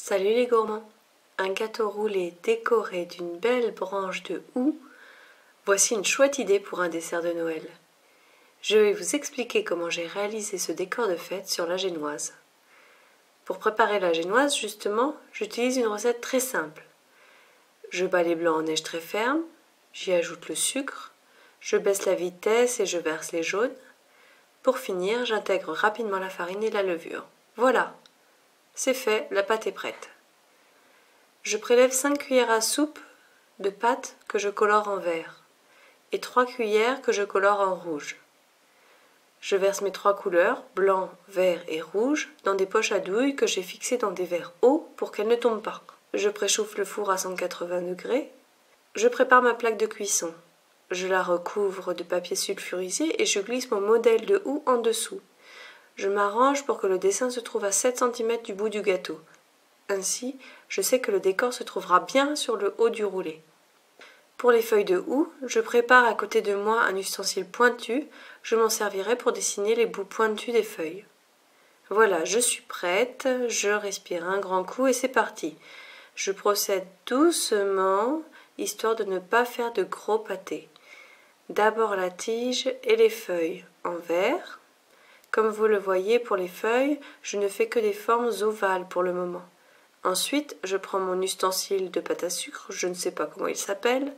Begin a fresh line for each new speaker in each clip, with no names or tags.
Salut les gourmands! Un gâteau roulé décoré d'une belle branche de houx, voici une chouette idée pour un dessert de Noël. Je vais vous expliquer comment j'ai réalisé ce décor de fête sur la génoise. Pour préparer la génoise, justement, j'utilise une recette très simple. Je bats les blancs en neige très ferme, j'y ajoute le sucre, je baisse la vitesse et je verse les jaunes. Pour finir, j'intègre rapidement la farine et la levure. Voilà, c'est fait, la pâte est prête. Je prélève 5 cuillères à soupe de pâte que je colore en vert et 3 cuillères que je colore en rouge. Je verse mes 3 couleurs, blanc, vert et rouge, dans des poches à douille que j'ai fixées dans des verres hauts pour qu'elles ne tombent pas. Je préchauffe le four à 180 degrés. Je prépare ma plaque de cuisson. Je la recouvre de papier sulfurisé et je glisse mon modèle de houx en dessous. Je m'arrange pour que le dessin se trouve à 7 cm du bout du gâteau. Ainsi, je sais que le décor se trouvera bien sur le haut du roulé. Pour les feuilles de houx, je prépare à côté de moi un ustensile pointu, je m'en servirai pour dessiner les bouts pointus des feuilles. Voilà, je suis prête, je respire un grand coup et c'est parti. Je procède doucement, histoire de ne pas faire de gros pâtés. D'abord la tige et les feuilles en verre. Comme vous le voyez pour les feuilles, je ne fais que des formes ovales pour le moment. Ensuite, je prends mon ustensile de pâte à sucre, je ne sais pas comment il s'appelle,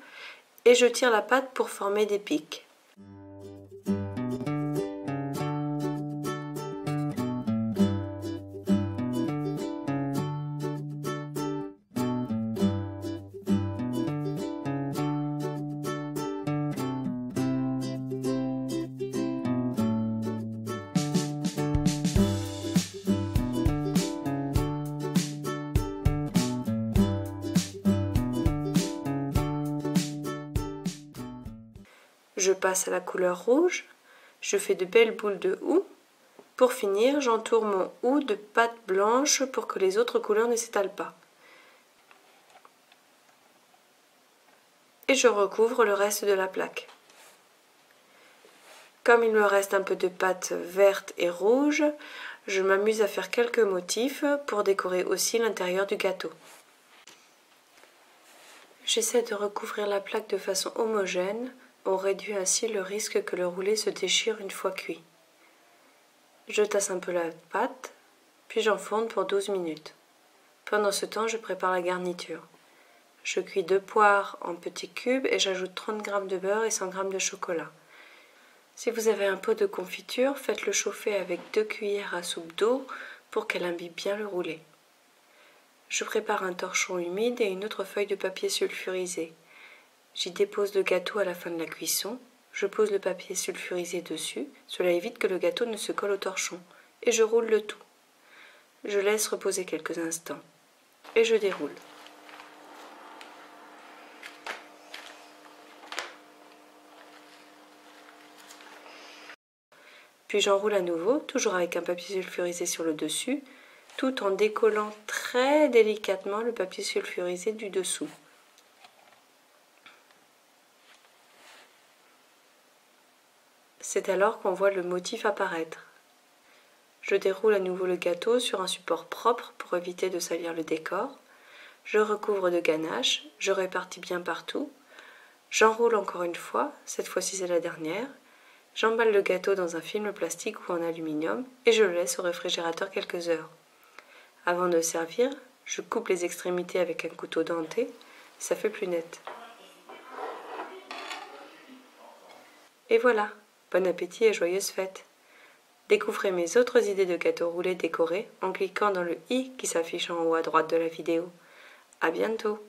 et je tire la pâte pour former des pics. Je passe à la couleur rouge, je fais de belles boules de houx. Pour finir, j'entoure mon houx de pâte blanche pour que les autres couleurs ne s'étalent pas. Et je recouvre le reste de la plaque. Comme il me reste un peu de pâte verte et rouge, je m'amuse à faire quelques motifs pour décorer aussi l'intérieur du gâteau. J'essaie de recouvrir la plaque de façon homogène. On réduit ainsi le risque que le roulé se déchire une fois cuit. Je tasse un peu la pâte, puis j'enfourne pour 12 minutes. Pendant ce temps, je prépare la garniture. Je cuis 2 poires en petits cubes et j'ajoute 30 g de beurre et 100 g de chocolat. Si vous avez un pot de confiture, faites-le chauffer avec 2 cuillères à soupe d'eau pour qu'elle imbibe bien le roulé. Je prépare un torchon humide et une autre feuille de papier sulfurisé. J'y dépose le gâteau à la fin de la cuisson, je pose le papier sulfurisé dessus, cela évite que le gâteau ne se colle au torchon, et je roule le tout. Je laisse reposer quelques instants, et je déroule. Puis j'enroule à nouveau, toujours avec un papier sulfurisé sur le dessus, tout en décollant très délicatement le papier sulfurisé du dessous. C'est alors qu'on voit le motif apparaître. Je déroule à nouveau le gâteau sur un support propre pour éviter de salir le décor. Je recouvre de ganache, je répartis bien partout. J'enroule encore une fois, cette fois-ci c'est la dernière. J'emballe le gâteau dans un film plastique ou en aluminium et je le laisse au réfrigérateur quelques heures. Avant de servir, je coupe les extrémités avec un couteau denté, ça fait plus net. Et voilà! Bon appétit et joyeuses fêtes! Découvrez mes autres idées de gâteaux roulés décorés en cliquant dans le i qui s'affiche en haut à droite de la vidéo. À bientôt!